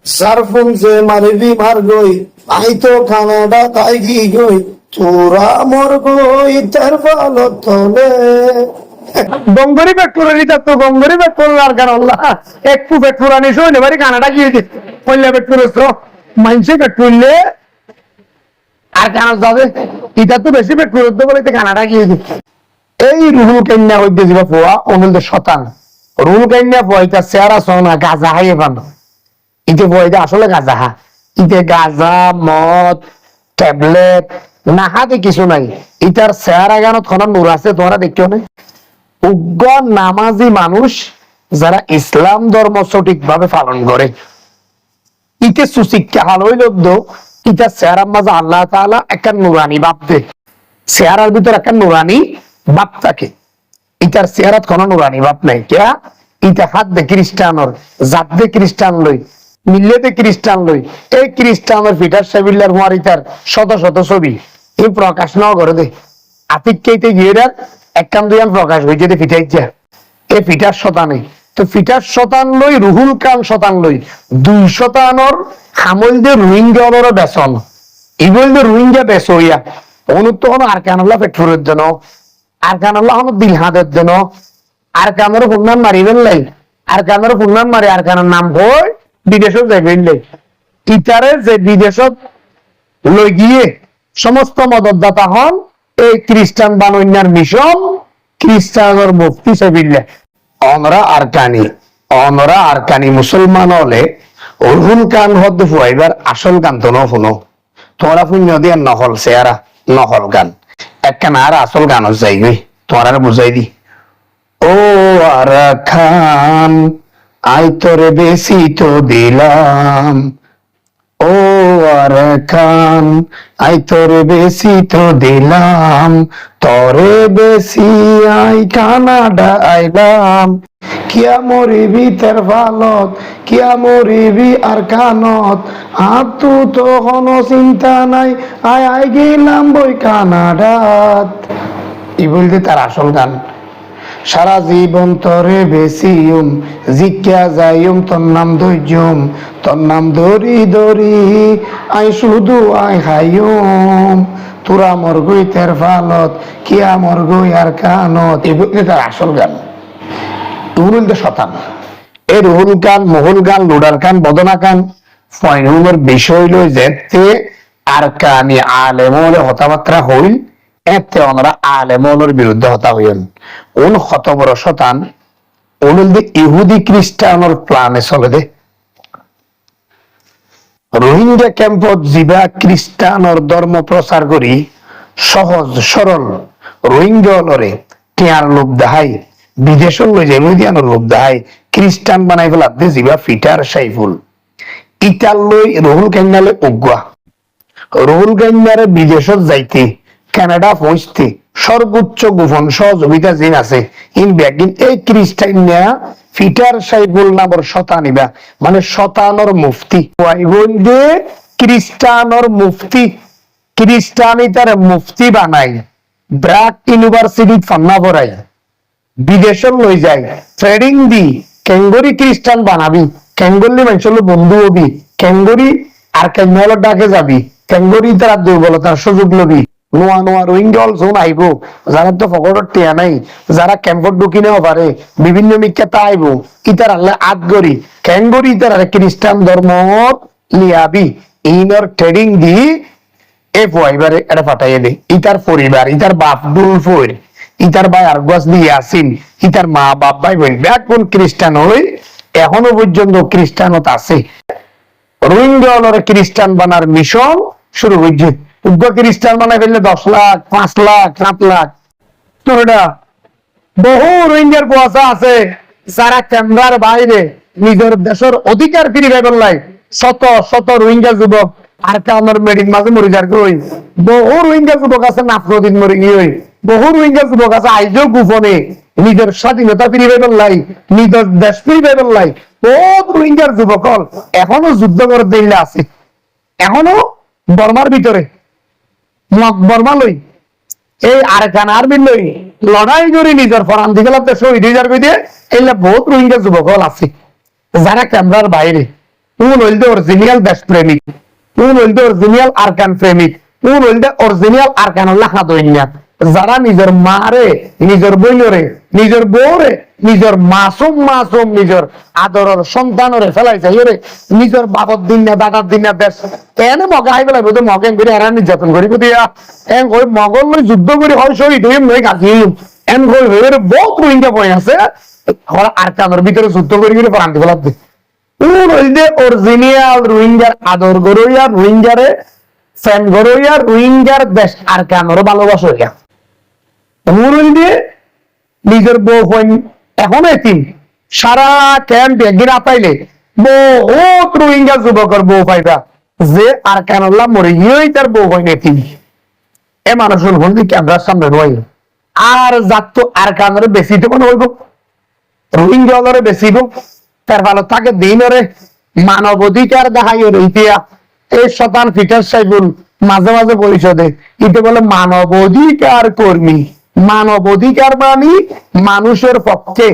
সারফুন যে মারবি মার গই আই তো কানাডা তাই কি গই তোরা মর গই তার ভালো তলে গঙ্গরি পেট্রোল তো গঙ্গরি পেট্রোল আর কেন একটু পেট্রোল আনিস এবারে কানাডা গিয়ে পয়লা পেট্রোল মাইনসে পেট্রোলে আর কেন যাবে এটা তো বেশি পেট্রোল বলে কানাডা গিয়ে এই রুহুল কন্যা হইতে যাবা পোয়া অনুল শতান রুহুল কন্যা পোয়া এটা চেহারা সোনা গাজা হাইয়ে পান ইতে পোয়া এটা আসলে গাজা হা ইতে গাজা মদ ট্যাবলেট না হাতে কিছু নাই ইটার চেহারা গানত কোন নূর আছে তোমরা দেখিও না উগ্র নামাজি মানুষ যারা ইসলাম ধর্ম সঠিক ভাবে পালন করে ইতে সুশিক্ষা হাল হইল ইটা চেহারার মাঝে আল্লাহ তাআলা একটা নুরানি ভাব দে চেহারার ভিতর একটা নুরানি ভাব থাকে ইটার চেহারাত কোন নুরানি ভাব নাই কেয়া ইটা হাত দে খ্রিস্টানর জাত দে খ্রিস্টান লই মিল্লেতে খ্রিস্টান লই এই খ্রিস্টানের পিটার সাবিল্লার হুয়ারিতার শত শত ছবি এই প্রকাশ ন করে দে আতিক কেইতে গিয়ে একখান দুইয়ান প্রকাশ হয়েছে যে ফিটাই যা এ ফিটার শতানে তো ফিটার শতান লই রুহুল কান শতান লই 2 শতানর হামল যে রোহিঙ্গা বেসন ইবল যে রোহিঙ্গা বেস হইয়া অনুত হন আর কানাল্লাহ পেট্রোলের জন্য আর কানাল্লাহ হন দিলহাদের জন্য আর কানের ফুন্নান মারিবেন লাই আর কানের ফুন্নান মারি আর কানের নাম কই বিদেশত যাইবেন লাই ইটারে যে বিদেশত লই গিয়ে সমস্ত মদতদাতা হন এই খ্রিস্টান বানইনার মিশন খ্রিস্টানের মুফতি সাবিল্লাহ অনরা আরকানি মুসলমান হলে রুহুল কান হদ ফুয়াইবার আসল গান তো নফুনো তোমরা পুণ্য দিয়ে নহল চেহারা নহল গান একখান আর আসল গান যাই গই তোমার বুঝাই দি ও আর খান আই তোরে বেশি তো দিলাম ও আর খান আই তোরে বেশি তো দিলাম তোরে বেশি আই কানাডা আইলাম কিয়া মরিবি তের ভালত কিয়া মরিবি আর কানত তু তো কোনো চিন্তা নাই আই গেলাম বই কানাডাত ই বলতে তার আসল গান সারা জীবন তরে বেশিউম জিজ্ঞা যাইম তোর নাম ধৈর্যম তোর নাম ধরি ধরি আই শুধু আই হাইম তোরা মর গই তের ফালত কিয়া মর গই আর কানত এগুলো তার আসল গান রুহুল শতান এই রুহুল গান মহুল গান লুডার গান বদনা গান ফয়নুমের বিষয় লই যেতে আর কানি আলেমলে হতাবাত্রা হইল এতে ওনারা আলেমনের বিরুদ্ধে হতা হইন উন হত বড় শতান উনলদি ইহুদি খ্রিস্টানের প্ল্যানে চলে দে রোহিঙ্গা ক্যাম্পত জিবা খ্রিস্টানের ধর্ম প্রচার করি সহজ সরল রোহিঙ্গা লরে টিয়ার লোক দেখাই বিদেশন লই যাই দিয়ানোর লোক দেখাই খ্রিস্টান বানাই ফেলাতে জিবা ফিটার সাইফুল ইটার লই রুহুল কান্নালে উগুয়া রুহুল কান্নারে বিদেশত যাইতে কানাডা পৌঁছতে সর্বোচ্চ গোপন সহযোগিতা জিন আছে ইন ব্যাগিন এই খ্রিস্টাইনা ফিটার সাইফুল নামর শতানিবা মানে শতানর মুফতি ওয়াইবন্দে খ্রিস্টানর মুফতি খ্রিস্টানিতার মুফতি বানাই ব্রাক ইউনিভার্সিটি ফান্না পড়াই বিদেশে লই যায় ট্রেডিং দি ক্যাঙ্গরি খ্রিস্টান বানাবি ক্যাঙ্গলি মানুষের বন্ধু হবি ক্যাঙ্গরি আর ক্যাঙ্গলের ডাকে যাবি ক্যাঙ্গরি তার দুর্বলতার সুযোগ লবি নোয়া নোয়া রোহিঙ্গা জোন আইব যারা তো ফকরের টিয়া নাই যারা ক্যাম্পত ঢুকি নেওয়া পারে বিভিন্ন মিক্কাতা আইব ইতার আল্লাহ আদগরি ক্যাঙ্গরি তার খ্রিস্টান ধর্ম লিয়াবি ইনর ট্রেডিং দি এ পয়বারে এটা পাঠাইয়ে দে ইতার পরিবার ইতার বাপ দুলফুর ইতার ভাই আর গছ দিয়ে আসিন ইতার মা বাপ ভাই বোন কোন খ্রিস্টান হই এখনো পর্যন্ত খ্রিস্টানত আছে রোহিঙ্গা খ্রিস্টান বানার মিশন শুরু হয়েছে উগ্র খ্রিস্টান বানাই ফেললে 10 লাখ 5 লাখ 7 লাখ তো এটা বহু রোহিঙ্গার পোয়াশা আছে যারা ক্যামেরার বাইরে নিজের দেশের অধিকার ফিরে পেলাই শত শত রোহিঙ্গা যুবক আর কামার মেডিক মাঝে মরে যার কই বহু রোহিঙ্গা যুবক আছে নাফরদিন মরে গিয়ে বহু রোহিঙ্গা যুবক আছে আইজও গোপনে নিজের স্বাধীনতা ফিরে পেলাই নিজের দেশ ফিরে পেলাই বহুত রোহিঙ্গার যুবক এখনো যুদ্ধ করে দিল্লা আছে এখনো বর্মার ভিতরে বর্মা লই এই আরকান আর্মি লই লড়াই করে নিজের ফরান দিকে শহীদ হয়ে যার দিয়ে এইলা বহুত রোহিঙ্গা যুবক আছে যারা ক্যামেরার বাইরে কোন হইলতে অরিজিনাল দেশপ্রেমিক, কোন হইলতে অরিজিনাল আরকান প্রেমিক, কোন হইলতে অরিজিনাল আরকান লেখা দইনা, যারা নিজের মারে, নিজের বইনরে, নিজের বউরে, নিজের মাসুম মাসুম নিজের আদরের সন্তানরে ফেলাই যাইরে, নিজের বাবার দিন না দাদার দিন না দেশ এনে মগা হাই বেলা বুঝে মগেন করে এরা নির্যাতন করিব দিয়া এন ওই মগল লই যুদ্ধ করে হয় শহীদ হইম নই গাছি এন হই হইরে বহুত রোহিঙ্গা বই আছে আরকানের ভিতরে যুদ্ধ করে করে প্রান্তি ফেলাতে কোন হইলে অরিজিনাল রোহিঙ্গার আদর গরইয়া রোহিঙ্গারে ফ্যান গরইয়া রোহিঙ্গার দেশ আরকানের ভালোবাসা হইয়া মুরুল দিয়ে নিজের বউ হইন এখন এতিম সারা ক্যাম্প একদিন আতাইলে বহুত রোহিঙ্গা যুবকের বউ পাইবা যে আরকানুল্লাহ মরে গিয়েই তার বউ হইন এতিম এ মানুষের হল ক্যামেরার সামনে রই আর যাক তো আরকানের বেশি তো মনে হইব রোহিঙ্গা বেশিব তার ভালো থাকে দিনরে মানবাধিকার দেখাই ইতিহাস এই শতান ফিটার সাইবুল মাঝে মাঝে পরিষদে এটা বলে মানবাধিকার কর্মী, মানবাধিকার মানে মানুষের পক্ষে,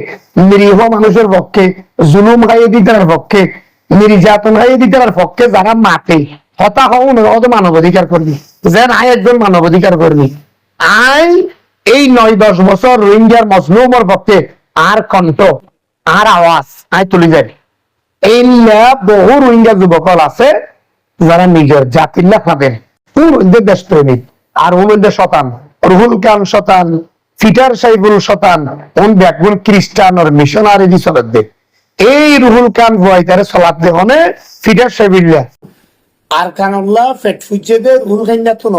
নিরীহ মানুষের পক্ষে, জুলুম খাইয়ে দিতার পক্ষে, নির্যাতন খাইয়ে দিতার পক্ষে যারা মাতে হতা হন অত মানবাধিকার কর্মী যেন আই একজন মানবাধিকার কর্মী আই এই 9-10 বছর রোহিঙ্গার মজলুমের পক্ষে আর কণ্ঠ আর আওয়াজ আই তুলি যাই এই বহু রোহিঙ্গা যুবকল আছে যারা নিজের জাতির লেখা দেন ওদের দেশপ্রেমিক আর ওদের শতান রুহুল খান শতান ফিটার সাইবুল শতান ওন ব্যাকগুল খ্রিস্টান আর মিশনারি দি চলত দে এই রুহুল খান ভয়তারে চলাত দে হনে ফিটার সাইবুল্লাহ আরকানুল্লাহ ফেট ফুজেদের রুহুল খান তো ন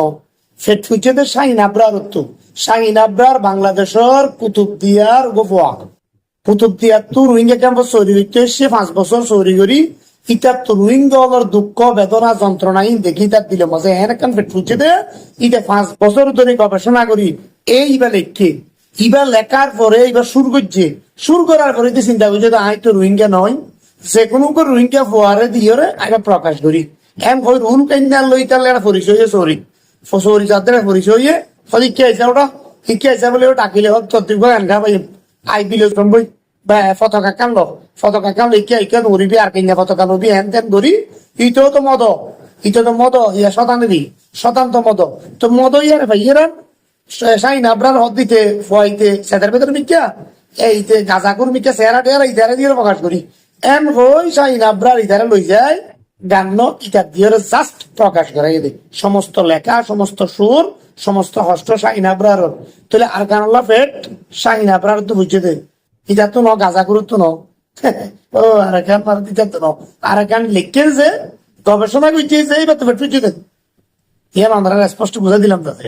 ফেট ফুজেদের শাহিন আবরার তো শাহিন আবরার বাংলাদেশের কুতুবদিয়ার গোফোয়া কুতুবদিয়ার তো রোহিঙ্গা ক্যাম্প চৌরি হইতে সে 5 বছর চৌরি করি ইতার তো রোহিঙ্গার দুঃখ বেদনা যন্ত্রণাহীন দেখি তার দিলে মজা হ্যাঁ কান ফেট ফুচে দে ইটা 5 বছর ধরে গবেষণা করি এইবার লেখে এবার লেখার পরে এবার সুর করছে সুর করার পরে চিন্তা করছে আই তো রোহিঙ্গা নয় যে কোনো রোহিঙ্গা ফোয়ারে দিয়ে আগে প্রকাশ করি এম কই রুল কেন্দ্র লই তাহলে একটা পরিচয় সরি সরি যাদের পরিচয় শিক্ষা হিসাবে ওটা শিক্ষা হিসাবে বলে ডাকিলে হোক তদ্রিব আনখা পাই আই বিলে বই বা পতাকা কানলো ইকা ধরিবি আর কিনা পতাকা নবি হ্যান তেন ধরি ইটো তো মদ ইয়া শতান্ত মদ তো মদ ইয়ারে ভাই এরা শাহিন আবরার হদ দিতে ফুয়াইতে সেটার ভেতরে মিথ্যা এইতে গাজাকুর মিথ্যা চেহারা টেহারা ইতারে দিয়ে প্রকাশ করি এম হই শাহিন আবরার ইতারে লই যায় গান্য ইতার দিয়ে জাস্ট প্রকাশ করাই দেয় সমস্ত লেখা সমস্ত সুর সমস্ত হস্ত শাহিন আবরার তাহলে আরকানুল্লাহ ফেট শাহিন আবরার তো বুঝে দেয় ইটা তো ন গাজা করত ন ও আরাকান ভারত ইটা তো ন আরাকান লিখে যে গবেষণা করছে যে এবার তো ফেট ফুচে দেয় আমরা স্পষ্ট বুঝা দিলাম তাদের